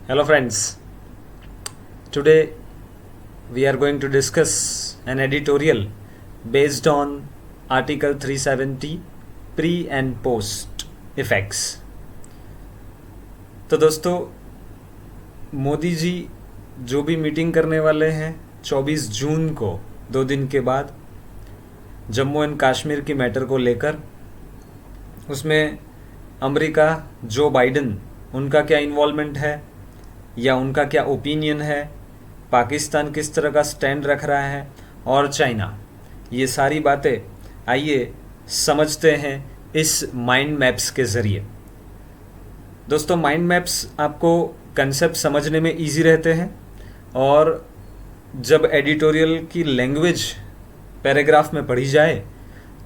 Hello, friends. Today we are going to discuss an editorial based on Article 370 pre and post effects. तो दोस्तों, मोदी जी जो भी meeting करने वाले हैं 24 जून को, 2 दिन के बाद, जम्मू एंड कश्मीर की मैटर को लेकर, उसमें अमेरिका, जो बाइडन, उनका क्या इन्वॉल्वमेंट है या उनका क्या ओपिनियन है, पाकिस्तान किस तरह का स्टैंड रख रहा है, और चाइना, ये सारी बातें आइए समझते हैं इस माइंड मैप्स के ज़रिए। दोस्तों, माइंड मैप्स आपको कंसेप्ट समझने में इजी रहते हैं और जब एडिटोरियल की लैंग्वेज पैराग्राफ में पढ़ी जाए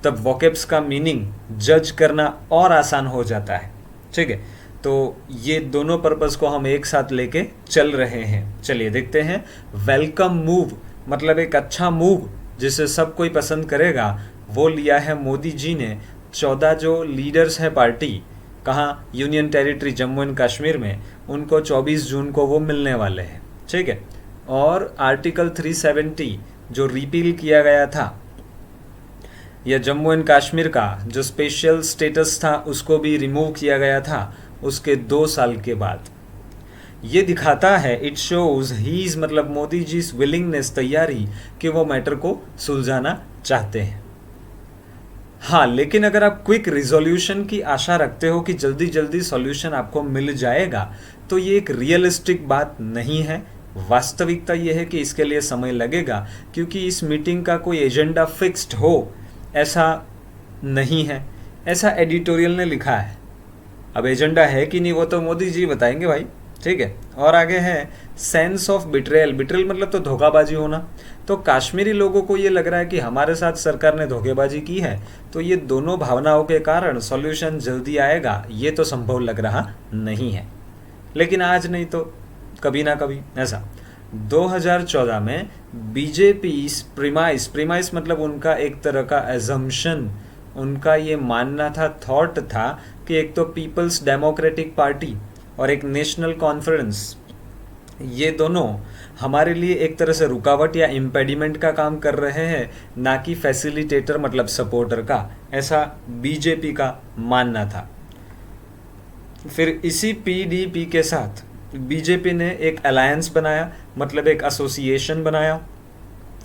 तब वोकेब्स का मीनिंग जज करना और आसान हो जाता है। ठीक है, तो ये दोनों पर्पस को हम एक साथ लेके चल रहे हैं। चलिए देखते हैं। वेलकम मूव मतलब एक अच्छा मूव जिसे सब कोई पसंद करेगा, वो लिया है मोदी जी ने। 14 जो लीडर्स हैं पार्टी, कहाँ, union territory Jammu and Kashmir में, उनको 24 जून को वो मिलने वाले हैं। ठीक है, और आर्टिकल 370 जो रिपील किया गया था, या जम्मू एंड कश्मीर का जो स्पेशल स्टेटस था उसको भी रिमूव किया गया था उसके 2 साल के बाद। ये दिखाता है, इट शोज हीज मतलब मोदी जी विलिंगनेस, तैयारी कि वो मैटर को सुलझाना चाहते हैं। हाँ, लेकिन अगर आप क्विक रिजोल्यूशन की आशा रखते हो कि जल्दी जल्दी सॉल्यूशन आपको मिल जाएगा, तो ये एक रियलिस्टिक बात नहीं है। वास्तविकता ये है कि इसके लिए समय लगेगा, क्योंकि इस मीटिंग का कोई एजेंडा फिक्स्ड हो ऐसा नहीं है। ऐसा एडिटोरियल ने लिखा है। अब एजेंडा है कि नहीं वो तो मोदी जी बताएंगे भाई। ठीक है, और आगे है सेंस ऑफ बिट्रेयल। बिट्रेयल मतलब तो धोखाबाजी होना। तो कश्मीरी लोगों को ये लग रहा है कि हमारे साथ सरकार ने धोखेबाजी की है, तो ये दोनों भावनाओं के कारण सॉल्यूशन जल्दी आएगा ये तो संभव लग रहा नहीं है। लेकिन आज नहीं तो कभी ना कभी ऐसा। 2014 में बीजेपी प्रीमाइस मतलब उनका एक तरह का एजम्पशन, उनका ये मानना था, थॉट था कि एक तो पीपल्स डेमोक्रेटिक पार्टी और एक नेशनल कॉन्फ्रेंस, ये दोनों हमारे लिए एक तरह से रुकावट या इम्पेडिमेंट का काम कर रहे हैं, ना कि फैसिलिटेटर मतलब सपोर्टर का। ऐसा बीजेपी का मानना था। फिर इसी पीडीपी के साथ बीजेपी ने एक अलायंस बनाया, मतलब एक एसोसिएशन बनाया,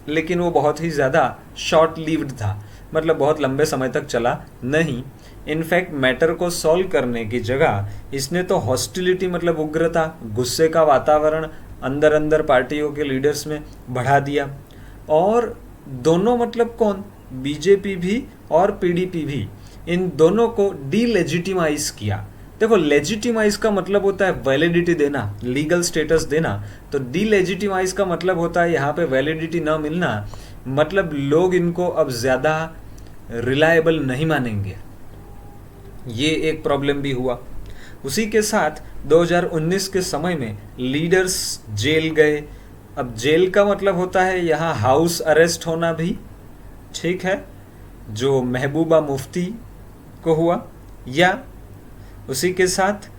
लेकिन वो बहुत ही ज़्यादा शॉर्ट लिव्ड था, मतलब बहुत लंबे समय तक चला नहीं। इनफैक्ट मैटर को सॉल्व करने की जगह इसने तो हॉस्टिलिटी मतलब उग्रता, गुस्से का वातावरण अंदर अंदर पार्टियों के लीडर्स में बढ़ा दिया। और दोनों मतलब कौन, बीजेपी भी और पीडीपी भी, इन दोनों को डीलेजिटिमाइज किया। देखो, लेजिटिमाइज का मतलब होता है वैलिडिटी देना, लीगल स्टेटस देना। तो डीलेजिटिमाइज का मतलब होता है यहाँ पे वैलिडिटी न मिलना, मतलब लोग इनको अब ज़्यादा रिलायबल नहीं मानेंगे। ये एक प्रॉब्लम भी हुआ। उसी के साथ 2019 के समय में लीडर्स जेल गए। अब जेल का मतलब होता है यहाँ हाउस अरेस्ट होना भी, ठीक है, जो महबूबा मुफ्ती को हुआ, या उसी के साथ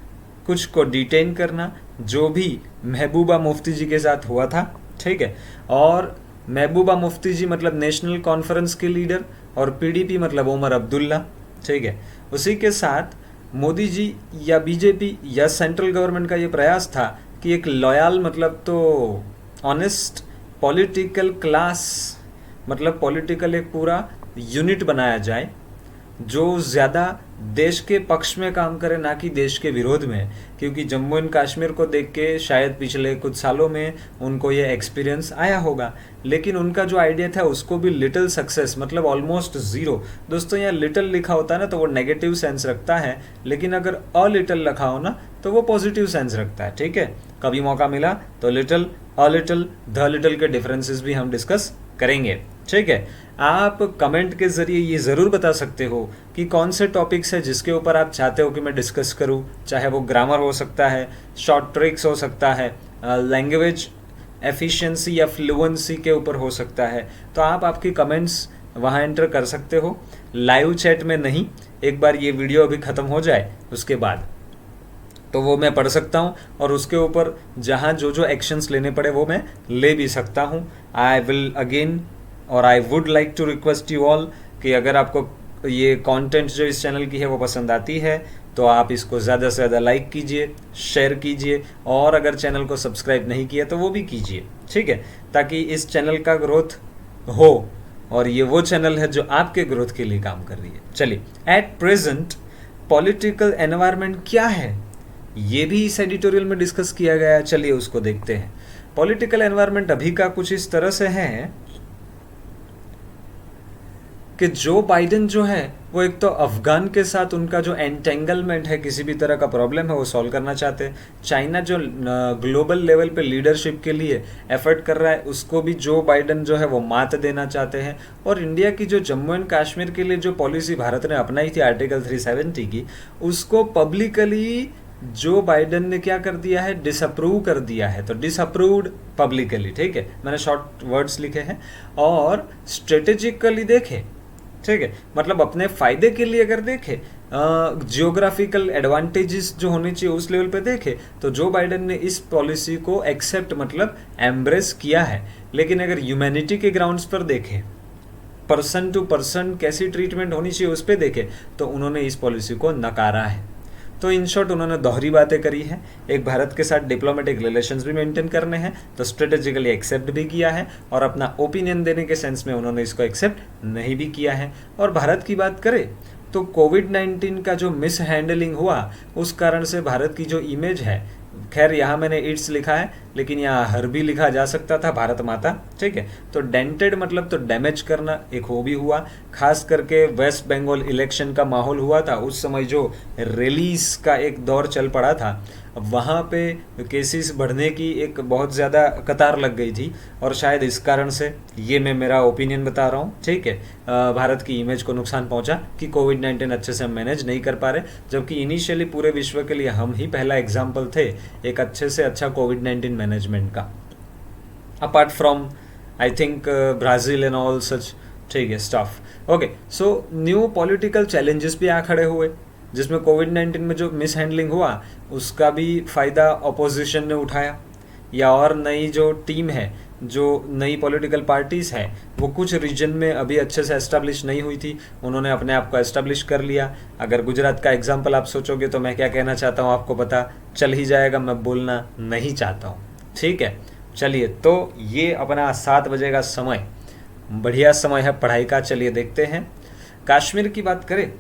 कुछ को डिटेन करना, जो भी महबूबा मुफ्ती जी के साथ हुआ था। ठीक है, और महबूबा मुफ्ती जी मतलब नेशनल कॉन्फ्रेंस के लीडर और पीडीपी मतलब उमर अब्दुल्ला। ठीक है, उसी के साथ मोदी जी या बीजेपी या सेंट्रल गवर्नमेंट का ये प्रयास था कि एक लॉयल मतलब तो ऑनेस्ट पॉलिटिकल क्लास, मतलब पॉलिटिकल एक पूरा यूनिट बनाया जाए जो ज़्यादा देश के पक्ष में काम करे, ना कि देश के विरोध में। क्योंकि जम्मू एंड कश्मीर को देख के शायद पिछले कुछ सालों में उनको ये एक्सपीरियंस आया होगा, लेकिन उनका जो आइडिया था उसको भी लिटिल सक्सेस मतलब ऑलमोस्ट ज़ीरो। दोस्तों, यहाँ लिटिल लिखा होता है ना तो वो नेगेटिव सेंस रखता है, लेकिन अगर अ लिटिल लिखा हो ना तो वो पॉजिटिव सेंस रखता है। ठीक है, कभी मौका मिला तो little, a little, the little के डिफरेंसेस भी हम डिस्कस करेंगे। ठीक है, आप कमेंट के ज़रिए ये ज़रूर बता सकते हो कि कौन से टॉपिक्स है जिसके ऊपर आप चाहते हो कि मैं डिस्कस करूं। चाहे वो ग्रामर हो सकता है, शॉर्ट ट्रिक्स हो सकता है, लैंग्वेज एफिशिएंसी या फ्लुएंसी के ऊपर हो सकता है। तो आप आपकी कमेंट्स वहाँ एंटर कर सकते हो, लाइव चैट में नहीं, एक बार ये वीडियो अभी ख़त्म हो जाए उसके बाद। तो वो मैं पढ़ सकता हूँ और उसके ऊपर जहाँ जो जो एक्शंस लेने पड़े वो मैं ले भी सकता हूँ। आई विल अगेन और I would like to request you all कि अगर आपको ये कंटेंट जो इस चैनल की है वो पसंद आती है तो आप इसको ज़्यादा से ज़्यादा लाइक कीजिए, शेयर कीजिए और अगर चैनल को सब्सक्राइब नहीं किया तो वो भी कीजिए, ठीक है, ताकि इस चैनल का ग्रोथ हो और ये वो चैनल है जो आपके ग्रोथ के लिए काम कर रही है। चलिए, एट प्रेजेंट पॉलिटिकल एनवायरनमेंट क्या है ये भी इस एडिटोरियल में डिस्कस किया गया है। चलिए उसको देखते हैं। पॉलिटिकल एनवायरनमेंट अभी का कुछ इस तरह से है कि जो बाइडेन जो है वो एक तो अफगान के साथ उनका जो एंटेंगलमेंट है, किसी भी तरह का प्रॉब्लम है वो सॉल्व करना चाहते हैं। चाइना जो ग्लोबल लेवल पे लीडरशिप के लिए एफर्ट कर रहा है उसको भी जो बाइडेन जो है वो मात देना चाहते हैं। और इंडिया की जो जम्मू एंड कश्मीर के लिए जो पॉलिसी भारत ने अपनाई थी आर्टिकल 370 की, उसको पब्लिकली जो बाइडेन ने क्या कर दिया है, डिसअप्रूव कर दिया है। तो डिसअप्रूव्ड पब्लिकली, ठीक है, मैंने शॉर्ट वर्ड्स लिखे हैं। और स्ट्रेटेजिकली देखे, ठीक है, मतलब अपने फायदे के लिए अगर देखे, जियोग्राफिकल एडवांटेजेस जो होने चाहिए उस लेवल पे देखे, तो जो बाइडेन ने इस पॉलिसी को एक्सेप्ट मतलब एम्ब्रेस किया है। लेकिन अगर ह्यूमैनिटी के ग्राउंड्स पर देखे, पर्सन टू पर्सन कैसी ट्रीटमेंट होनी चाहिए उस पर देखे, तो उन्होंने इस पॉलिसी को नकारा है। तो इन शॉर्ट उन्होंने दोहरी बातें करी है। एक भारत के साथ डिप्लोमेटिक रिलेशंस भी मेंटेन करने हैं, तो स्ट्रेटेजिकली एक्सेप्ट भी किया है और अपना ओपिनियन देने के सेंस में उन्होंने इसको एक्सेप्ट नहीं भी किया है। और भारत की बात करें तो कोविड-19 का जो मिस हैंडलिंग हुआ उस कारण से भारत की जो इमेज है, खैर यहाँ मैंने इट्स लिखा है लेकिन यहाँ हर भी लिखा जा सकता था, भारत माता, ठीक है। तो डेंटेड मतलब तो डैमेज करना एक वो भी हुआ। खास करके वेस्ट बंगाल इलेक्शन का माहौल हुआ था उस समय, जो रैलीज का एक दौर चल पड़ा था, वहाँ पे केसेस बढ़ने की एक बहुत ज़्यादा कतार लग गई थी और शायद इस कारण से, ये मैं मेरा ओपिनियन बता रहा हूँ, ठीक है, भारत की इमेज को नुकसान पहुँचा कि कोविड-19 अच्छे से हम मैनेज नहीं कर पा रहे, जबकि इनिशियली पूरे विश्व के लिए हम ही पहला एग्जाम्पल थे एक अच्छे से अच्छा कोविड-19 मैनेजमेंट का, apart from I think Brazil and all such, ठीक है, stuff. Okay, so new political challenges भी आ खड़े हुए, जिसमें कोविड-19 में जो मिस हैंडलिंग हुआ उसका भी फ़ायदा अपोजिशन ने उठाया, या और नई जो टीम है, जो नई पॉलिटिकल पार्टीज़ है, वो कुछ रीजन में अभी अच्छे से एस्टेब्लिश नहीं हुई थी, उन्होंने अपने आप को एस्टेब्लिश कर लिया। अगर गुजरात का एग्जांपल आप सोचोगे तो मैं क्या कहना चाहता हूँ आपको पता चल ही जाएगा, मैं बोलना नहीं चाहता हूँ, ठीक है। चलिए, तो ये अपना 7 बजे का समय बढ़िया समय है पढ़ाई का। चलिए देखते हैं। कश्मीर की बात करें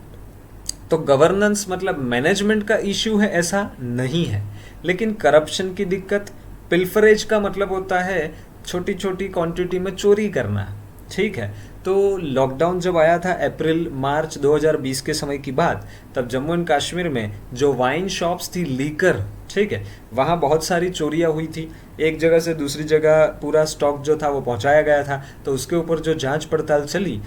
तो गवर्नेंस मतलब मैनेजमेंट का इश्यू है ऐसा नहीं है, लेकिन करप्शन की दिक्कत, पिल्फरेज का मतलब होता है छोटी छोटी क्वांटिटी में चोरी करना, ठीक है। तो लॉकडाउन जब आया था अप्रैल मार्च 2020 के समय की बात, तब जम्मू एंड कश्मीर में जो वाइन शॉप्स थी, लीकर, ठीक है, वहाँ बहुत सारी चोरियाँ हुई थी। एक जगह से दूसरी जगह पूरा स्टॉक जो था वो पहुँचाया गया था, तो उसके ऊपर जो जांच पड़ताल चली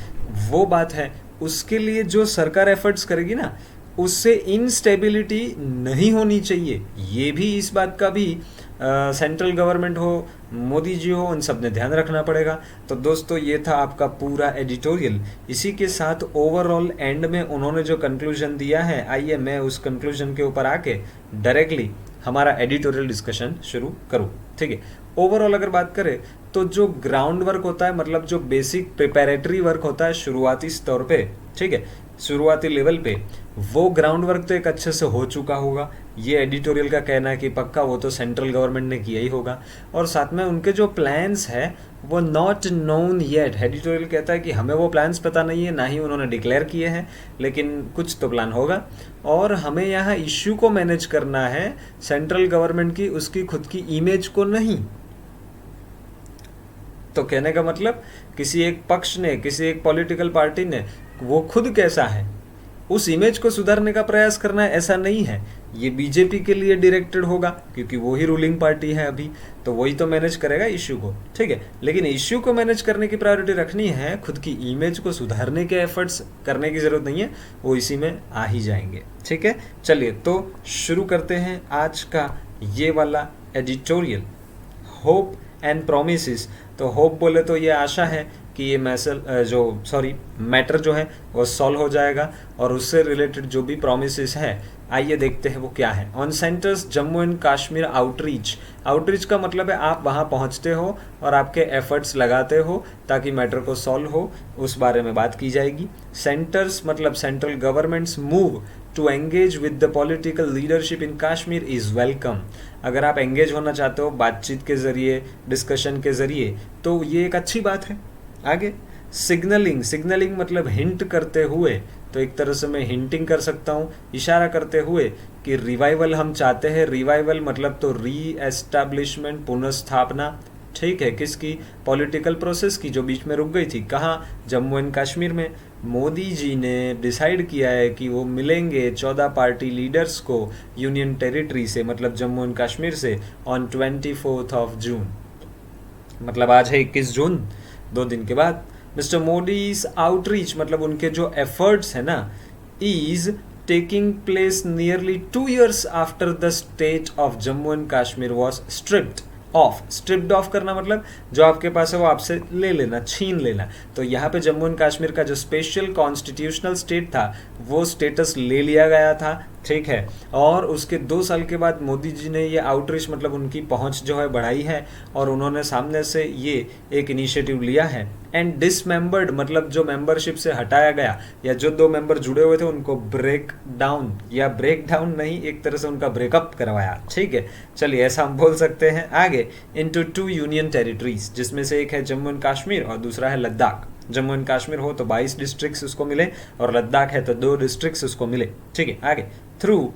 वो बात है। उसके लिए जो सरकार एफर्ट्स करेगी ना, उससे इनस्टेबिलिटी नहीं होनी चाहिए। ये भी, इस बात का भी सेंट्रल गवर्नमेंट हो, मोदी जी हो, उन सब ने ध्यान रखना पड़ेगा। तो दोस्तों, ये था आपका पूरा एडिटोरियल। इसी के साथ ओवरऑल एंड में उन्होंने जो कंक्लूजन दिया है, आइए मैं उस कंक्लूजन के ऊपर आके डायरेक्टली हमारा एडिटोरियल डिस्कशन शुरू करूँ, ठीक है। ओवरऑल अगर बात करें तो जो ग्राउंड वर्क होता है, मतलब जो बेसिक प्रिपैरेटरी वर्क होता है शुरुआती स्तर पे, ठीक है, शुरुआती लेवल पे, वो ग्राउंड वर्क तो एक अच्छे से हो चुका होगा। ये एडिटोरियल का कहना है कि पक्का वो तो सेंट्रल गवर्नमेंट ने किया ही होगा। और साथ में उनके जो प्लान्स है वो नॉट नोन येट। एडिटोरियल कहता है कि हमें वो प्लान्स पता नहीं है, ना ही उन्होंने डिक्लेयर किए हैं, लेकिन कुछ तो प्लान होगा। और हमें यहाँ इश्यू को मैनेज करना है, सेंट्रल गवर्नमेंट की उसकी खुद की इमेज को नहीं। तो कहने का मतलब, किसी एक पक्ष ने, किसी एक पॉलिटिकल पार्टी ने, वो खुद कैसा है उस इमेज को सुधारने का प्रयास करना है, ऐसा नहीं है। ये बीजेपी के लिए डायरेक्टेड होगा क्योंकि वो ही रूलिंग पार्टी है अभी, तो वही तो मैनेज करेगा इश्यू को, ठीक है। लेकिन इश्यू को मैनेज करने की प्रायोरिटी रखनी है, खुद की इमेज को सुधारने के एफर्ट्स करने की जरूरत नहीं है, वो इसी में आ ही जाएंगे, ठीक है। चलिए तो शुरू करते हैं आज का ये वाला एडिटोरियल, होप एंड प्रोमिसेस। तो होप बोले तो ये आशा है कि ये मैटर जो है वो सॉल्व हो जाएगा, और उससे रिलेटेड जो भी प्रोमिसेस है आइए देखते हैं वो क्या है। On centres Jammu and Kashmir outreach. Outreach का मतलब है आप वहाँ पहुँचते हो और आपके एफर्ट्स लगाते हो ताकि मैटर को सॉल्व हो, उस बारे में बात की जाएगी। सेंटर्स मतलब central government's move to engage with the political leadership in Kashmir is welcome. अगर आप एंगेज होना चाहते हो बातचीत के ज़रिए, डिस्कशन के ज़रिए, तो ये एक अच्छी बात है। आगे सिग्नलिंग। सिग्नलिंग मतलब हिंट करते हुए, तो एक तरह से मैं हिंटिंग कर सकता हूँ, इशारा करते हुए कि रिवाइवल हम चाहते हैं। रिवाइवल मतलब तो री एस्टैब्लिशमेंट, पुनर्स्थापना, ठीक है, किसकी? पॉलिटिकल प्रोसेस की, जो बीच में रुक गई थी। कहाँ? जम्मू एंड कश्मीर में। मोदी जी ने डिसाइड किया है कि वो मिलेंगे 14 पार्टी लीडर्स को यूनियन टेरिटरी से, मतलब जम्मू एंड कश्मीर से, ऑन 24 जून, मतलब आज है 21 जून, 2 दिन के बाद। मिस्टर मोदीज आउटरीच मतलब उनके जो एफर्ट्स है ना, is taking place nearly 2 years after the state of Jammu and Kashmir was stripped off. Stripped off करना मतलब जो आपके पास है वो आपसे ले लेना, छीन लेना। तो यहाँ पे जम्मू एंड कश्मीर का जो स्पेशल कॉन्स्टिट्यूशनल स्टेट था वो स्टेटस ले लिया गया था, ठीक है। और उसके 2 साल के बाद मोदी जी ने ये आउटरीच मतलब उनकी पहुंच जो है बढ़ाई है और उन्होंने सामने से ये एक इनिशिएटिव लिया है। एंड डिसमेंबर्ड मतलब जो मेंबरशिप से हटाया गया या जो 2 मेंबर जुड़े हुए थे उनको ब्रेक डाउन, या ब्रेक डाउन नहीं, एक तरह से उनका ब्रेकअप करवाया, ठीक है। चलिए ऐसा हम बोल सकते हैं। आगे इनटू 2 यूनियन टेरिटरीज, जिसमें से एक है जम्मू एंड कश्मीर और दूसरा है लद्दाख। जम्मू एंड कश्मीर हो तो 22 डिस्ट्रिक्ट्स उसको मिले और लद्दाख है तो 2 डिस्ट्रिक्ट्स उसको मिले, ठीक है। आगे थ्रू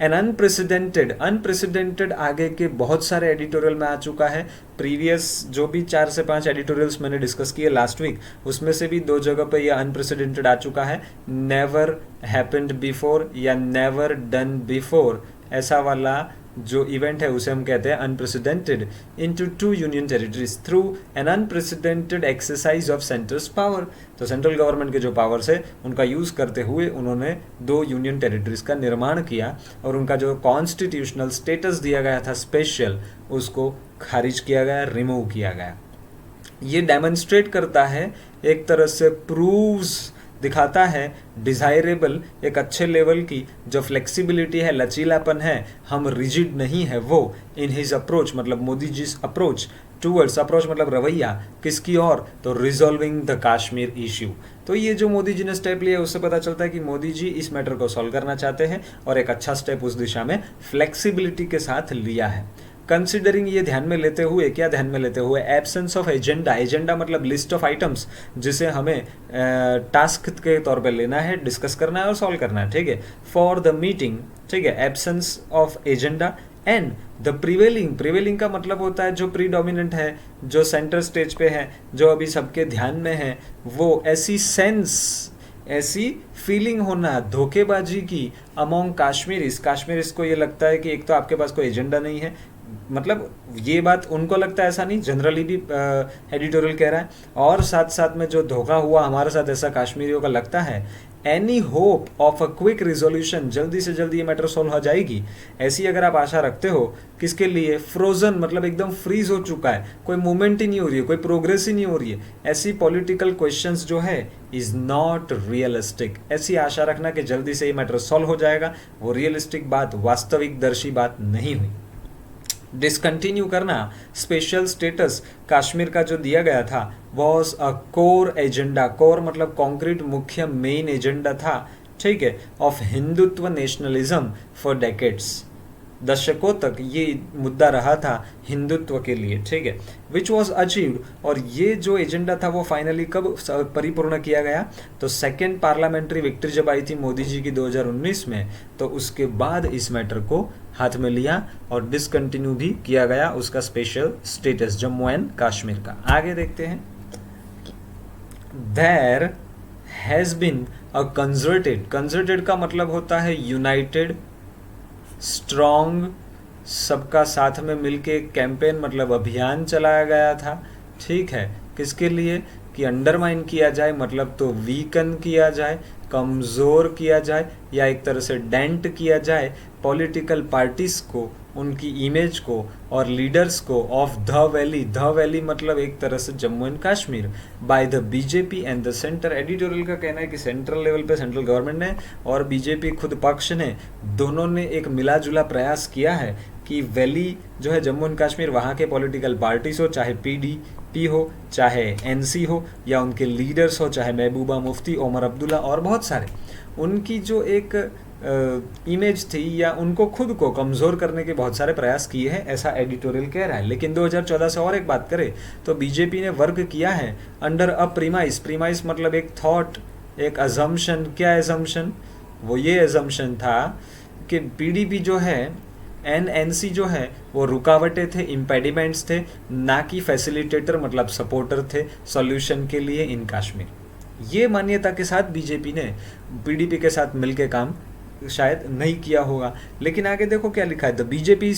एन अनप्रेसिडेंटेड आगे के बहुत सारे एडिटोरियल में आ चुका है। प्रीवियस जो भी 4 से 5 एडिटोरियल्स मैंने डिस्कस किए लास्ट वीक, उसमें से भी 2 जगह पे ये अनप्रेसिडेंटेड आ चुका है। नेवर हैपेंड बिफोर या नेवर डन बिफोर, ऐसा वाला जो इवेंट है उसे हम कहते हैं unprecedented. Into 2 union territories through an unprecedented exercise of centres power. तो सेंट्रल गवर्नमेंट के जो पावर्स है उनका यूज करते हुए उन्होंने 2 यूनियन टेरिटरीज का निर्माण किया और उनका जो कॉन्स्टिट्यूशनल स्टेटस दिया गया था स्पेशल, उसको खारिज किया गया, रिमूव किया गया। ये डेमोन्स्ट्रेट करता है, एक तरह से प्रूव्स, दिखाता है डिज़ायरेबल, एक अच्छे लेवल की जो फ्लेक्सिबिलिटी है, लचीलापन है, हम रिजिड नहीं है वो, इन हिज अप्रोच मतलब Modi ji approach towards, approach मतलब रवैया, किसकी ओर? तो रिजॉल्विंग द कश्मीर इश्यू। तो ये जो मोदी जी ने स्टेप लिया उससे पता चलता है कि मोदी जी इस मैटर को सॉल्व करना चाहते हैं और एक अच्छा स्टेप उस दिशा में फ्लेक्सिबिलिटी के साथ लिया है। कंसिडरिंग, ये ध्यान में लेते हुए, क्या ध्यान में लेते हुए? Absence of agenda. एजेंडा मतलब लिस्ट ऑफ आइटम्स जिसे हमें टास्क के तौर पे लेना है, डिस्कस करना है और सॉल्व करना है, ठीक है, फॉर द मीटिंग, ठीक है। Absence of agenda and the prevailing का मतलब होता है जो प्रीडोमिनेंट है, जो सेंटर स्टेज पे है, जो अभी सबके ध्यान में है, वो ऐसी सेंस, ऐसी फीलिंग होना धोखेबाजी की अमोंग काश्मीरीज को ये लगता है कि एक तो आपके पास कोई एजेंडा नहीं है, मतलब ये बात उनको लगता है, ऐसा नहीं, जनरली भी एडिटोरियल कह रहा है, और साथ साथ में जो धोखा हुआ हमारे साथ ऐसा काश्मीरियों का लगता है। Any hope of a quick resolution, जल्दी से जल्दी ये मैटर सॉल्व हो जाएगी, ऐसी अगर आप आशा रखते हो, किसके लिए? फ्रोजन मतलब एकदम फ्रीज हो चुका है, कोई मूवमेंट ही नहीं हो रही है, कोई प्रोग्रेस ही नहीं हो रही है, ऐसी पॉलिटिकल क्वेश्चंस जो है इज नॉट रियलिस्टिक। ऐसी आशा रखना कि जल्दी से ये मैटर सॉल्व हो जाएगा, वो रियलिस्टिक बात, वास्तविक दर्शी बात नहीं हुई। डिसकंटिन्यू करना स्पेशल स्टेटस कश्मीर का जो दिया गया था was a core agenda. Core मतलब कॉन्क्रीट, मुख्य, मेन एजेंडा था, ठीक है, of Hindutva nationalism for decades. दशकों तक ये मुद्दा रहा था हिंदुत्व के लिए, ठीक है, विच वॉज अचीव्ड। और ये जो एजेंडा था वो फाइनली कब परिपूर्ण किया गया? तो सेकेंड पार्लियामेंट्री विक्ट्री जब आई थी मोदी जी की 2019 में, तो उसके बाद इस मैटर को हाथ में लिया और डिसकंटिन्यू भी किया गया उसका special status Jammu and Kashmir का। आगे देखते हैं। There has been a concerted का मतलब होता है यूनाइटेड, स्ट्रॉन्ग, सबका साथ में मिलके कैंपेन मतलब अभियान चलाया गया था, ठीक है, किसके लिए? कि अंडरमाइन किया जाए, मतलब तो वीकन किया जाए, कमज़ोर किया जाए, या एक तरह से डेंट किया जाए पॉलिटिकल पार्टीज को उनकी इमेज को और लीडर्स को ऑफ द वैली मतलब एक तरह से Jammu and Kashmir by the BJP and the centre. Editorial का कहना है कि सेंट्रल लेवल पे सेंट्रल गवर्नमेंट ने और बीजेपी खुद पक्ष ने दोनों ने एक मिला जुला प्रयास किया है कि वैली जो है जम्मू एंड कश्मीर, वहाँ के पॉलिटिकल पार्टीज हो, चाहे पीडीपी हो, चाहे एनसी हो, या उनके लीडर्स हो, चाहे महबूबा मुफ्ती, ओमर अब्दुल्ला और बहुत सारे, उनकी जो एक इमेज थी या उनको खुद को कमज़ोर करने के बहुत सारे प्रयास किए हैं, ऐसा एडिटोरियल कह रहा है। लेकिन 2014 से और एक बात करें तो बीजेपी ने वर्क किया है अंडर अ प्रीमाइस मतलब एक थॉट, एक अजम्पशन। क्या एजम्पशन? वो ये एजम्पशन था कि पीडीपी जो है, एनसी जो है, वो रुकावटें थे, इम्पेडिमेंट्स थे, ना कि फैसिलिटेटर मतलब सपोर्टर थे सॉल्यूशन के लिए इन कश्मीर। ये मान्यता के साथ बीजेपी ने पीडीपी के साथ मिलकर काम शायद नहीं किया होगा। लेकिन आगे देखो क्या लिखा है, द बीजेपी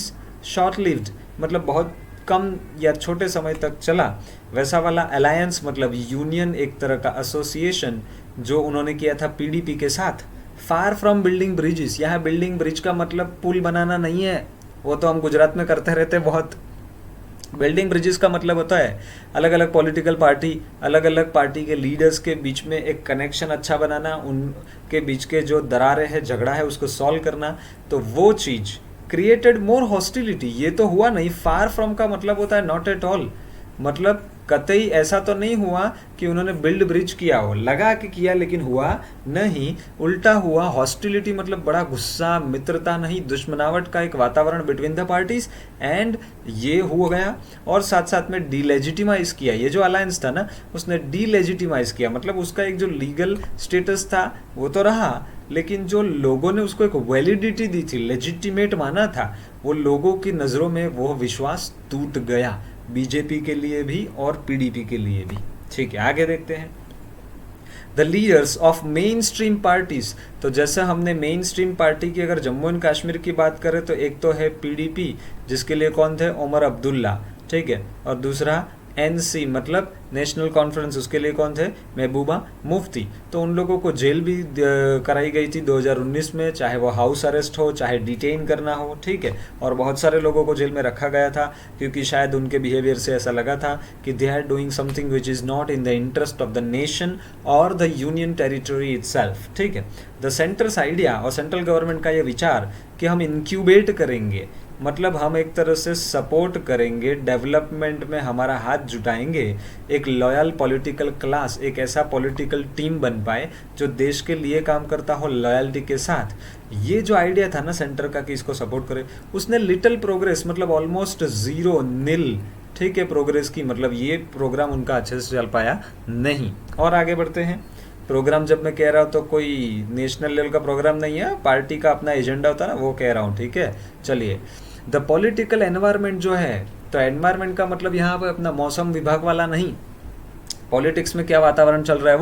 शॉर्ट लिव्ड मतलब बहुत कम या छोटे समय तक चला वैसा वाला अलायंस मतलब यूनियन, एक तरह का एसोसिएशन जो उन्होंने किया था पीडीपी के साथ। फार फ्रॉम बिल्डिंग ब्रिजेस, यहाँ बिल्डिंग ब्रिज का मतलब पुल बनाना नहीं है, वो तो हम गुजरात में करते रहते बहुत। बिल्डिंग ब्रिजेस का मतलब होता है अलग अलग पॉलिटिकल पार्टी, अलग अलग पार्टी के लीडर्स के बीच में एक कनेक्शन अच्छा बनाना, उनके बीच के जो दरारें हैं, झगड़ा है, उसको सॉल्व करना। तो वो चीज़ क्रिएटेड मोर हॉस्टिलिटी, ये तो हुआ नहीं। फार फ्रॉम का मतलब होता है नॉट एट ऑल, मतलब कतई ऐसा तो नहीं हुआ कि उन्होंने बिल्ड ब्रिज किया हो, लगा कि किया लेकिन हुआ नहीं, उल्टा हुआ। हॉस्टिलिटी मतलब बड़ा गुस्सा, मित्रता नहीं, दुश्मनावट का एक वातावरण बिटवीन द पार्टीज, एंड ये हो गया। और साथ साथ में डीलेजिटिमाइज किया, ये जो अलायंस था ना उसने डीलेजिटिमाइज किया, मतलब उसका एक जो लीगल स्टेटस था वो तो रहा, लेकिन जो लोगों ने उसको एक वैलिडिटी दी थी, लेजिटिमेट माना था, वो लोगों की नज़रों में वो विश्वास टूट गया, बीजेपी के लिए भी और पीडीपी के लिए भी। ठीक है, आगे देखते हैं। The leaders of main stream parties, तो जैसे हमने मेन स्ट्रीम पार्टी की अगर जम्मू एंड कश्मीर की बात करें तो एक तो है पीडीपी जिसके लिए कौन थे, ओमर अब्दुल्ला, ठीक है, और दूसरा एनसी मतलब नेशनल कॉन्फ्रेंस, उसके लिए कौन थे, महबूबा मुफ्ती। तो उन लोगों को जेल भी कराई गई थी 2019 में, चाहे वो हाउस अरेस्ट हो, चाहे डिटेन करना हो, ठीक है, और बहुत सारे लोगों को जेल में रखा गया था क्योंकि शायद उनके बिहेवियर से ऐसा लगा था कि they are doing something which is not in the interest of the nation और द यूनियन टेरिटरी इटसेल्फ। ठीक है, द सेंटर्स आइडिया और सेंट्रल गवर्नमेंट का ये विचार कि हम इंक्यूबेट करेंगे, मतलब हम एक तरह से सपोर्ट करेंगे, डेवलपमेंट में हमारा हाथ जुटाएंगे, एक लॉयल पॉलिटिकल क्लास, एक ऐसा पॉलिटिकल टीम बन पाए जो देश के लिए काम करता हो लॉयल्टी के साथ। ये जो आइडिया था ना सेंटर का कि इसको सपोर्ट करे, उसने लिटिल प्रोग्रेस मतलब ऑलमोस्ट जीरो, नील, ठीक है, प्रोग्रेस की, मतलब ये प्रोग्राम उनका अच्छे से चल पाया नहीं। और आगे बढ़ते हैं। प्रोग्राम जब मैं कह रहा हूँ तो कोई नेशनल लेवल का प्रोग्राम नहीं है, पार्टी का अपना एजेंडा होता है ना, वो कह रहा हूँ, ठीक है। चलिए, द पॉलिटिकल एनवायरनमेंट जो है, तो एनवायरनमेंट का मतलब यहाँ पे अपना मौसम विभाग वाला नहीं, पॉलिटिक्स में क्या वातावरण चल रहा है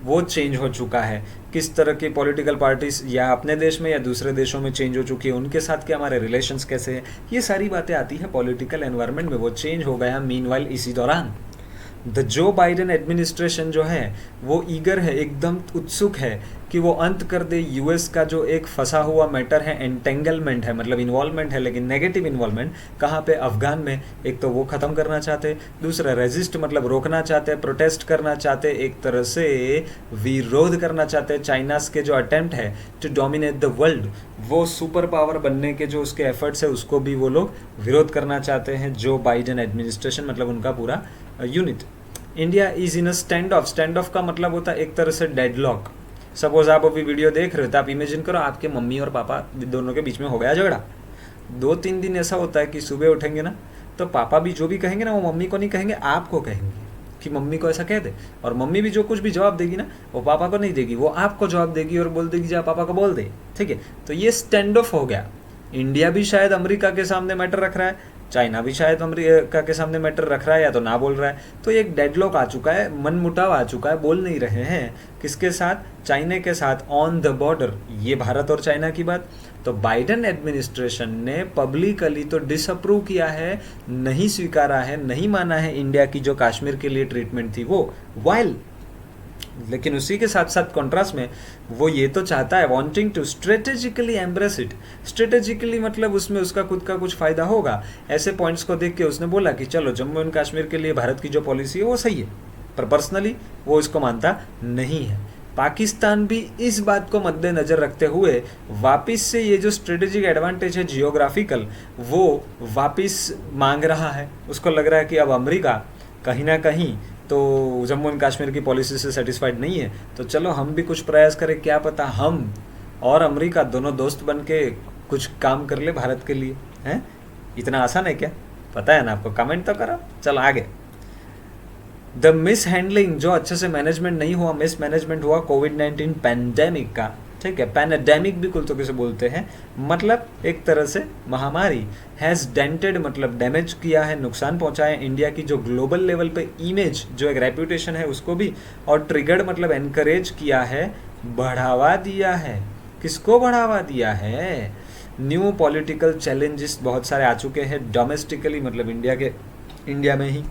वो चेंज हो चुका है। किस तरह की पॉलिटिकल पार्टीज या अपने देश में या दूसरे देशों में चेंज हो चुकी है, उनके साथ क्या हमारे रिलेशंस कैसे हैं, ये सारी बातें आती है पॉलिटिकल एनवायरनमेंट में, वो चेंज हो गया मीनवाइल इसी दौरान। द जो बाइडेन एडमिनिस्ट्रेशन जो है वो ईगर है, एकदम उत्सुक है कि वो अंत कर दे यूएस का जो एक फंसा हुआ मैटर है, एंटेंगलमेंट है, मतलब इन्वॉल्वमेंट है लेकिन नेगेटिव इन्वॉल्वमेंट। कहाँ पे, अफगान में। एक तो वो ख़त्म करना चाहते, दूसरा रेजिस्ट मतलब रोकना चाहते, प्रोटेस्ट करना चाहते, एक तरह से विरोध करना चाहते चाइनास के जो अटेम्प्ट है टू डोमिनेट द वर्ल्ड, वो सुपर पावर बनने के जो उसके एफर्ट्स है उसको भी वो लोग विरोध करना चाहते हैं, जो बाइडेन एडमिनिस्ट्रेशन मतलब उनका पूरा unit. India is in a stand of, stand of का मतलब होता है एक तरह से डेडलॉक। सपोज आप अभी वीडियो देख रहे हो तो आप इमेजिन करो आपके मम्मी और पापा दोनों के बीच में हो गया झगड़ा। 2-3 दिन ऐसा होता है कि सुबह उठेंगे ना तो पापा भी जो भी कहेंगे ना वो मम्मी को नहीं कहेंगे, आपको कहेंगे कि मम्मी को ऐसा कह दे, और मम्मी भी जो कुछ भी जवाब देगी ना वो पापा को नहीं देगी, वो आपको जवाब देगी और बोल देगी जा पापा को बोल दे। ठीक है, तो ये स्टैंड ऑफ हो गया। इंडिया भी शायद अमेरिका के सामने मैटर रख रहा है, चाइना भी शायद अमेरिका के सामने मैटर रख रहा है या तो ना बोल रहा है, तो एक डेडलॉक आ चुका है, मनमुटाव आ चुका है, बोल नहीं रहे हैं। किसके साथ? चाइना के साथ, ऑन द बॉर्डर। ये भारत और चाइना की बात। तो बाइडेन एडमिनिस्ट्रेशन ने पब्लिकली तो डिसअप्रूव किया है, नहीं स्वीकारा है, नहीं माना है इंडिया की जो कश्मीर के लिए ट्रीटमेंट थी वो। वाइल लेकिन उसी के साथ साथ कॉन्ट्रास्ट में वो ये तो चाहता है wanting to strategically embrace it. Strategically मतलब उसमें उसका खुद का कुछ फायदा होगा, ऐसे पॉइंट्स को देख के उसने बोला कि चलो जम्मू एंड कश्मीर के लिए भारत की जो पॉलिसी है वो सही है, पर पर्सनली वो इसको मानता नहीं है। पाकिस्तान भी इस बात को मद्देनजर रखते हुए वापस से ये जो स्ट्रेटेजिक एडवांटेज है जियोग्राफिकल, वो वापस मांग रहा है। उसको लग रहा है कि अब अमेरिका कहीं ना कहीं तो जम्मू एंड कश्मीर की पॉलिसी से सेटिस्फाइड नहीं है, तो चलो हम भी कुछ प्रयास करें, क्या पता हम और अमेरिका दोनों दोस्त बन के कुछ काम कर ले भारत के लिए। हैं, इतना आसान है क्या? पता है ना आपको, कमेंट तो करो। चलो आगे। द मिस हैंडलिंग, जो अच्छे से मैनेजमेंट नहीं हुआ, मिस मैनेजमेंट हुआ कोविड-19 पैंडेमिक का, ठीक है, पैंडेमिक भी कुल तो किसे बोलते हैं, मतलब एक तरह से महामारी, हैज़ डेंटेड मतलब डैमेज किया है, नुकसान पहुंचाया है इंडिया की जो ग्लोबल लेवल पे इमेज, जो एक रेप्यूटेशन है उसको भी, और ट्रिगर्ड मतलब एनकरेज किया है, बढ़ावा दिया है। किसको बढ़ावा दिया है? न्यू पॉलिटिकल चैलेंजेस बहुत सारे आ चुके हैं डोमेस्टिकली, मतलब इंडिया में ही।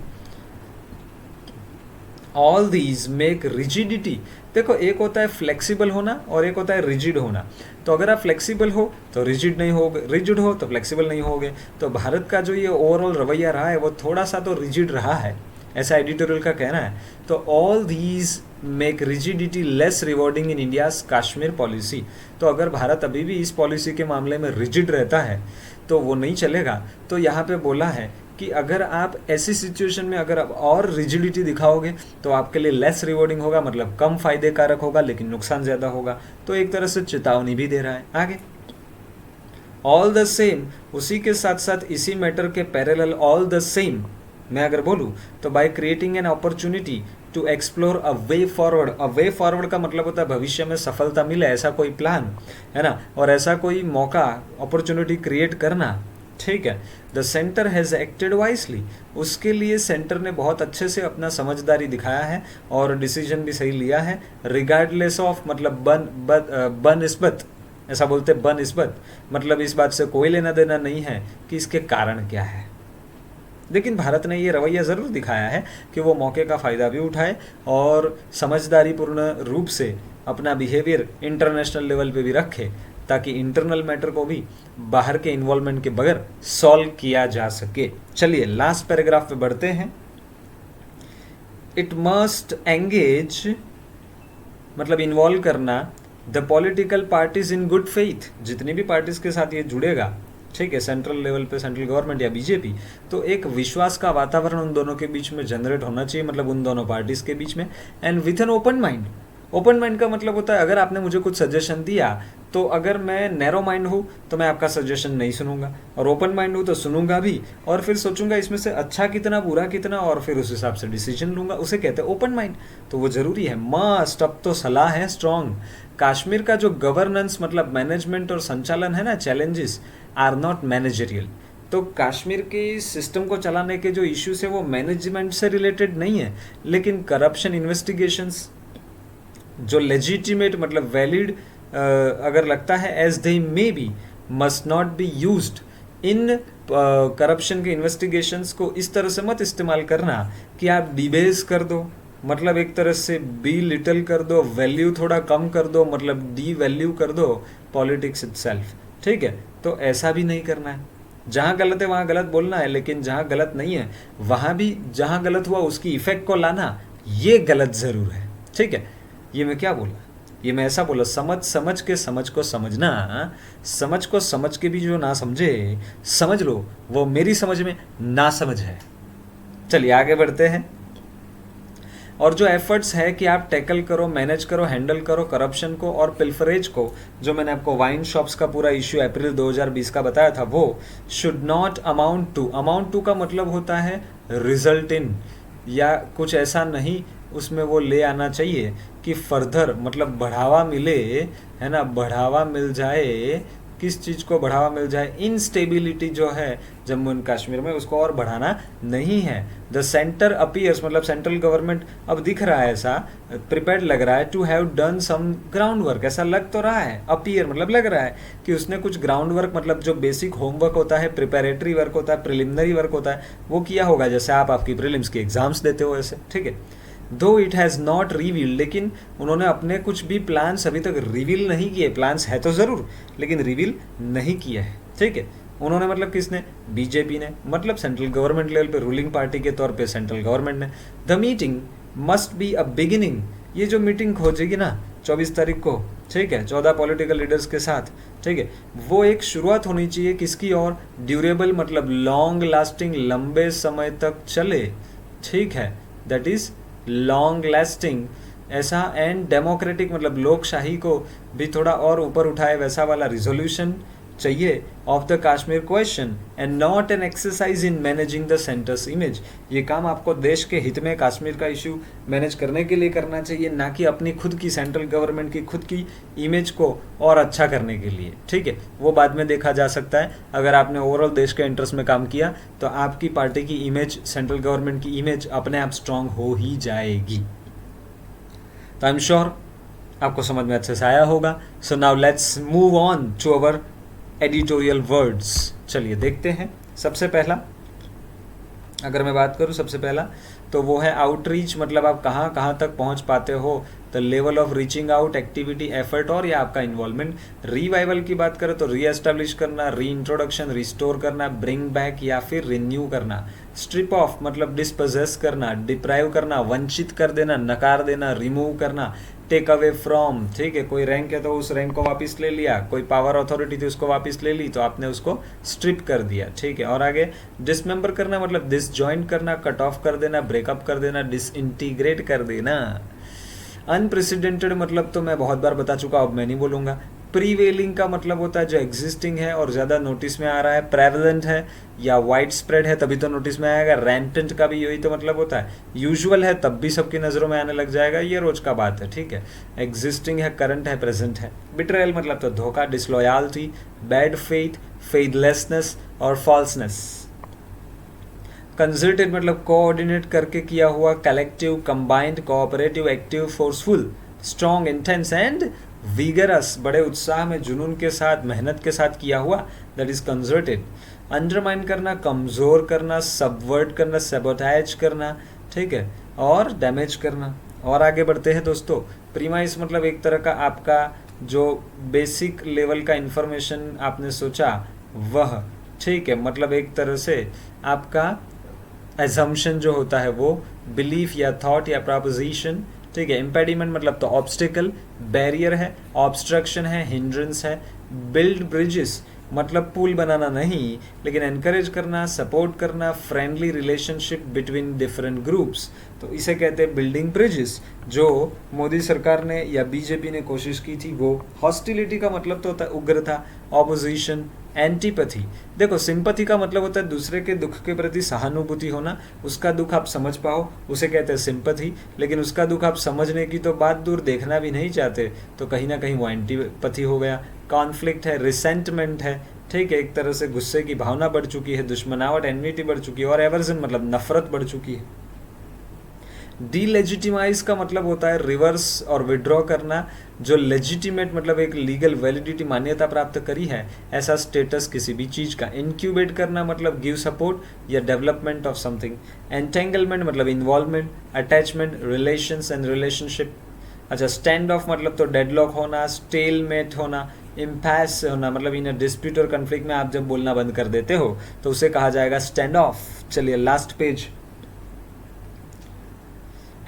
ऑल दीज मेक रिजिडिटी, देखो एक होता है फ्लेक्सिबल होना और एक होता है रिजिड होना। तो अगर आप फ्लेक्सिबल हो तो रिजिड नहीं होगे, रिजिड हो तो फ्लेक्सिबल नहीं होगे। तो भारत का जो ये ओवरऑल रवैया रहा है वो थोड़ा सा तो रिजिड रहा है, ऐसा एडिटोरियल का कहना है। तो all these make rigidity less rewarding in India's Kashmir policy. तो अगर भारत अभी भी इस पॉलिसी के मामले में रिजिड रहता है तो वो नहीं चलेगा। तो यहाँ पे बोला है कि अगर आप ऐसी सिचुएशन में अगर आप और रिजिडिटी दिखाओगे तो आपके लिए लेस रिवॉर्डिंग होगा, मतलब कम फायदे कारक होगा, लेकिन नुकसान ज़्यादा होगा। तो एक तरह से चेतावनी भी दे रहा है। आगे ऑल द सेम, उसी के साथ साथ इसी मैटर के पैरेलल ऑल द सेम मैं अगर बोलूँ तो by creating an opportunity to explore a way forward. A way forward का मतलब होता है भविष्य में सफलता मिले, ऐसा कोई प्लान है ना, और ऐसा कोई मौका, अपॉर्चुनिटी क्रिएट करना, ठीक है। The centre has acted wisely, उसके लिए सेंटर ने बहुत अच्छे से अपना समझदारी दिखाया है और डिसीजन भी सही लिया है। रिगार्डलेस ऑफ मतलब बनस्बत, ऐसा बोलते बनस्बत, मतलब इस बात से कोई लेना देना नहीं है कि इसके कारण क्या है। लेकिन भारत ने ये रवैया ज़रूर दिखाया है कि वो मौके का फ़ायदा भी उठाए और समझदारीपूर्ण रूप से अपना बिहेवियर इंटरनेशनल लेवल पे भी रखे, ताकि इंटरनल मैटर को भी बाहर के इन्वॉल्वमेंट के बगैर सॉल्व किया जा सके। चलिए लास्ट पैराग्राफ पे बढ़ते हैं। इट मस्ट एंगेज मतलब इन्वॉल्व करना the political parties in good faith, जितनी भी पार्टीज के साथ ये जुड़ेगा, ठीक है, सेंट्रल लेवल पे सेंट्रल गवर्नमेंट या बीजेपी, तो एक विश्वास का वातावरण उन दोनों के बीच में जनरेट होना चाहिए, मतलब उन दोनों पार्टीज के बीच में। And with an open mind, open mind का मतलब होता है अगर आपने मुझे कुछ सजेशन दिया तो अगर मैं नैरो माइंड हूँ तो मैं आपका सजेशन नहीं सुनूंगा, और ओपन माइंड हूँ तो सुनूंगा भी और फिर सोचूंगा इसमें से अच्छा कितना बुरा कितना, और फिर उस हिसाब से डिसीजन लूंगा। उसे कहते हैं ओपन माइंड। तो वो जरूरी है, मस्ट। अब तो सलाह है स्ट्रॉन्ग। कश्मीर का जो गवर्नेंस मतलब मैनेजमेंट और संचालन है ना, चैलेंजेस आर नॉट मैनेजरियल। तो कश्मीर के सिस्टम को चलाने के जो इश्यूज है वो मैनेजमेंट से रिलेटेड नहीं है, लेकिन करप्शन इन्वेस्टिगेशंस जो लेजिटिमेट मतलब वैलिड अगर लगता है as they may be, must not be used in corruption के इन्वेस्टिगेशंस को इस तरह से मत इस्तेमाल करना कि आप डिबेस कर दो, मतलब एक तरह से बी लिटल कर दो, वैल्यू थोड़ा कम कर दो, मतलब डी वैल्यू कर दो पॉलिटिक्स इटसेल्फ, ठीक है। तो ऐसा भी नहीं करना है। जहाँ गलत है वहाँ गलत बोलना है, लेकिन जहाँ गलत नहीं है वहाँ भी जहाँ गलत हुआ उसकी इफेक्ट को लाना, ये गलत ज़रूर है, ठीक है। ये मैं क्या बोला, ये मैं ऐसा बोला, समझ के समझ को समझना, समझ को समझ के भी जो ना समझे, समझ लो वो मेरी समझ में ना समझ है। चलिए आगे बढ़ते हैं। और जो एफर्ट्स है कि आप टैकल करो, मैनेज करो, हैंडल करो करप्शन को और पिल्फरेज को, जो मैंने आपको वाइन शॉप्स का पूरा इश्यू अप्रैल 2020 का बताया था, वो शुड नॉट अमाउंट टू का मतलब होता है रिजल्ट इन, या कुछ ऐसा नहीं उसमें वो ले आना चाहिए कि फर्दर मतलब बढ़ावा मिले, है ना, बढ़ावा मिल जाए। किस चीज़ को बढ़ावा मिल जाए? इनस्टेबिलिटी जो है जम्मू एंड कश्मीर में, उसको और बढ़ाना नहीं है। द सेंटर अपीयर्स मतलब सेंट्रल गवर्नमेंट अब दिख रहा है ऐसा प्रिपेयर्ड लग रहा है to have done some ground work, ऐसा लग तो रहा है। अपीयर मतलब लग रहा है कि उसने कुछ ग्राउंड वर्क मतलब जो बेसिक होमवर्क होता है, प्रिपेरेटरी वर्क होता है, प्रिलिमिनरी वर्क होता है, वो किया होगा, जैसे आप आपकी प्रीलिम्स की एग्जाम्स देते हो ऐसे, ठीक है। दो इट हैज़ नॉट रिवील, लेकिन उन्होंने अपने कुछ भी प्लान्स अभी तक रिवील नहीं किए। प्लान्स है तो ज़रूर, लेकिन रिवील नहीं किया है, ठीक है। उन्होंने मतलब किसने? बीजेपी ने, मतलब सेंट्रल गवर्नमेंट लेवल पे रूलिंग पार्टी के तौर पे सेंट्रल गवर्नमेंट ने। The meeting must be a beginning, ये जो मीटिंग खोजेगी ना 24 तारीख को, ठीक है, 14 पॉलिटिकल लीडर्स के साथ, ठीक है, वो एक शुरुआत होनी चाहिए किसकी? और ड्यूरेबल मतलब लॉन्ग लास्टिंग, लंबे समय तक चले, ठीक है, दैट इज लॉन्ग लास्टिंग ऐसा, एंड डेमोक्रेटिक मतलब लोकशाही को भी थोड़ा और ऊपर उठाए वैसा वाला रिजोल्यूशन चाहिए of the Kashmir question, and not an exercise in managing the centres image. ये काम आपको देश के हित में कश्मीर का इशू मैनेज करने के लिए करना चाहिए, ना कि अपनी खुद की सेंट्रल गवर्नमेंट की खुद की इमेज को और अच्छा करने के लिए, ठीक है। वो बाद में देखा जा सकता है। अगर आपने ओवरऑल देश के इंटरेस्ट में काम किया तो आपकी पार्टी की इमेज, सेंट्रल गवर्नमेंट की इमेज अपने आप स्ट्रांग हो ही जाएगी। तो आई एम श्योर आपको समझ में अच्छे से आया होगा। So now let's move on to our editorial words. चलिए देखते हैं। सबसे पहला अगर मैं बात करूं, सबसे पहला तो वो है आउटरीच, मतलब आप कहाँ कहाँ तक पहुंच पाते हो, the level of reaching out, activity, effort और या आपका इन्वॉल्वमेंट। रीवाइवल की बात करें तो री एस्टेब्लिश करना, री इंट्रोडक्शन, रिस्टोर करना, ब्रिंग बैक या फिर रिन्यू करना। स्ट्रिप ऑफ मतलब डिस्पोजेस करना, डिप्राइव करना, वंचित कर देना, नकार देना, रिमूव करना, टेक अवे फ्रॉम, ठीक है, कोई रैंक है तो उस रैंक को वापस ले लिया, कोई पावर अथॉरिटी थी उसको वापस ले ली तो आपने उसको स्ट्रिप कर दिया, ठीक है। और आगे डिसमेंबर करना मतलब डिसजॉइंट करना, कट ऑफ कर देना, ब्रेकअप कर देना, डिसइंटीग्रेट कर देना। अनप्रेसिडेंटेड मतलब तो मैं बहुत बार बता चुका, अब मैं नहीं बोलूंगा। प्रीवेलिंग का मतलब होता है जो एग्जिस्टिंग है और ज़्यादा नोटिस में आ रहा है। प्रेवलेंट है या वाइड स्प्रेड है तभी तो नोटिस में आएगा। रैंटेंट का भी यही तो मतलब होता है। यूजुअल है तब भी सबकी नज़रों में आने लग जाएगा, ये रोज का बात है, ठीक है। एग्जिस्टिंग है, करंट है, प्रेजेंट है। बिट्रेयल मतलब तो धोखा, डिसलॉयल्टी, बैड फेथ, फेथलेसनेस और फॉल्सनेस। कंसर्टेड मतलब कोऑर्डिनेट करके किया हुआ, collective, combined, cooperative, active, forceful, strong, intense and vigorous, बड़े उत्साह में, जुनून के साथ, मेहनत के साथ किया हुआ, दैट इज कंसर्टेड। अंडरमाइन करना, कमजोर करना, सबवर्ट करना, सैबोटेज करना, ठीक है, और डैमेज करना। और आगे बढ़ते हैं दोस्तों। प्रीमाइस मतलब एक तरह का आपका जो बेसिक लेवल का इंफॉर्मेशन आपने सोचा वह, ठीक है, मतलब एक तरह से आपका एजम्पशन जो होता है वो, बिलीफ या थॉट या प्रपोजिशन, ठीक है। इम्पेडिमेंट मतलब तो ऑब्स्टिकल, बैरियर है, ऑब्स्ट्रक्शन है, हिंड्रेंस है। बिल्ड ब्रिजेस मतलब पुल बनाना नहीं, लेकिन एनकरेज करना, सपोर्ट करना, friendly relationship between different groups, तो इसे कहते हैं बिल्डिंग ब्रिजेस। जो मोदी सरकार ने या बीजेपी ने कोशिश की थी वो। हॉस्टिलिटी का मतलब तो होता है उग्रता, ऑपोजिशन, एंटीपैथी। देखो सिंपैथी का मतलब होता है दूसरे के दुख के प्रति सहानुभूति होना, उसका दुख आप समझ पाओ, उसे कहते हैं सिंपैथी। लेकिन उसका दुख आप समझने की तो बात दूर, देखना भी नहीं चाहते, तो कहीं ना कहीं वो एंटीपैथी हो गया। कॉन्फ्लिक्ट है, रिसेंटमेंट है, ठीक है, एक तरह से गुस्से की भावना बढ़ चुकी है, दुश्मनावट, एनविटी बढ़ चुकी है, और एवर्जन मतलब नफरत बढ़ चुकी है। डीलेजिटिमाइज का मतलब होता है रिवर्स और विड्रॉ करना, जो लेजिटिमेट मतलब एक लीगल वैलिडिटी, मान्यता प्राप्त करी है ऐसा स्टेटस किसी भी चीज का। इंक्यूबेट करना मतलब गिव सपोर्ट या डेवलपमेंट ऑफ समथिंग। एंटेंगलमेंट मतलब involvement, attachment, relations and relationship. अच्छा, स्टैंड ऑफ मतलब तो डेडलॉक होना, स्टेलमेट होना, इम्पैस होना, मतलब इन डिस्प्यूट और कन्फ्लिक्ट में आप जब बोलना बंद कर देते हो तो उसे कहा जाएगा स्टैंड ऑफ। चलिए लास्ट पेज।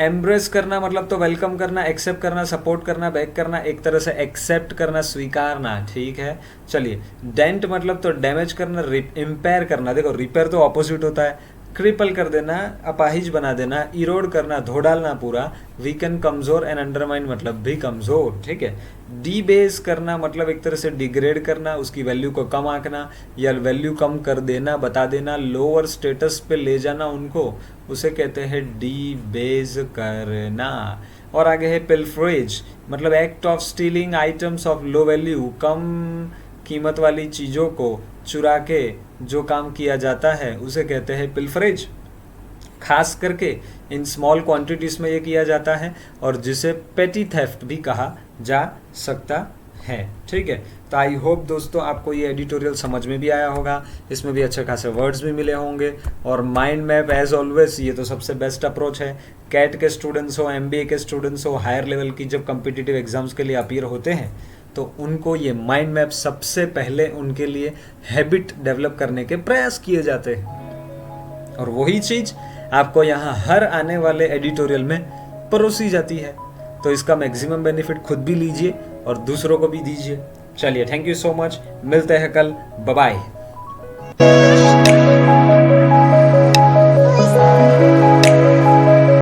एम्ब्रेस करना मतलब तो वेलकम करना, एक्सेप्ट करना, सपोर्ट करना, बैक करना, एक तरह से एक्सेप्ट करना, स्वीकारना, ठीक है। चलिए डेंट मतलब तो डैमेज करना, इम्पेयर करना, देखो रिपेयर तो ऑपोजिट होता है, क्रिपल कर देना, अपाहिज बना देना, इरोड करना, धो डालना पूरा, वीकन कमजोर, एंड अंडरमाइन मतलब भी कमजोर, ठीक है। डीबेस करना मतलब एक तरह से डिग्रेड करना, उसकी वैल्यू को कम आंकना या वैल्यू कम कर देना, बता देना, लोअर स्टेटस पे ले जाना उनको, उसे कहते हैं डीबेस करना। और आगे है पिल्फरेज मतलब act of stealing items of low value, कम कीमत वाली चीज़ों को चुरा के जो काम किया जाता है उसे कहते हैं पिल्फरेज। खास करके इन स्मॉल क्वांटिटीज में ये किया जाता है और जिसे पेटी थेफ्ट भी कहा जा सकता है। ठीक है, तो आई होप दोस्तों आपको ये एडिटोरियल समझ में भी आया होगा, इसमें भी अच्छे खासे वर्ड्स भी मिले होंगे। और माइंड मैप एज ऑलवेज ये तो सबसे बेस्ट अप्रोच है। कैट के स्टूडेंट्स हो, एमबीए के स्टूडेंट्स हो, हायर लेवल की जब कम्पिटिटिव एग्जाम्स के लिए अपीयर होते हैं तो उनको ये माइंड मैप सबसे पहले उनके लिए हैबिट डेवलप करने के प्रयास किए जाते हैं, और वही चीज़ आपको यहाँ हर आने वाले एडिटोरियल में परोसी जाती है। तो इसका मैक्सिमम बेनिफिट खुद भी लीजिए और दूसरों को भी दीजिए। चलिए, थैंक यू सो मच, मिलते हैं कल, बाय बाय।